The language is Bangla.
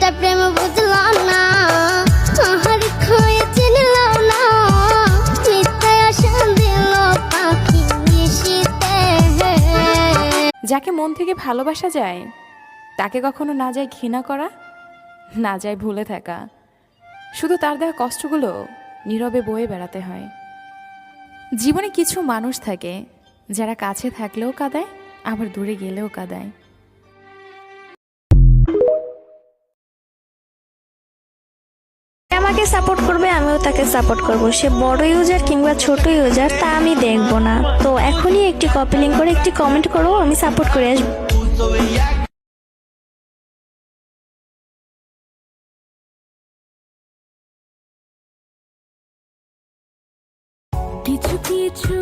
এটা প্রেম বুঝলো না, আহার খয়ে চিনলো না, মিথ্যা আশা দিল পাখি নিশিতে। যাকে মন থেকে ভালোবাসা যায় তাকে কখনো না যায় ঘৃণা করা, না যায় ভুলে থাকা, শুধু তার দেওয়া কষ্টগুলো নীরবে বয়ে বেড়াতে হয়। জীবনে কিছু মানুষ থাকে যারা কাছে থাকলেও কাঁদায়, আবার দূরে গেলেও কাঁদায়। আমাকে সাপোর্ট করবে, আমিও তাকে সাপোর্ট করব। সে বড় ইউজার কিংবা ছোট ইউজার তা আমি দেখবো না। তো এখনই একটি কপি লিঙ্ক করে একটি কমেন্ট করো, আমি সাপোর্ট করে আসবো। কিছু কিছু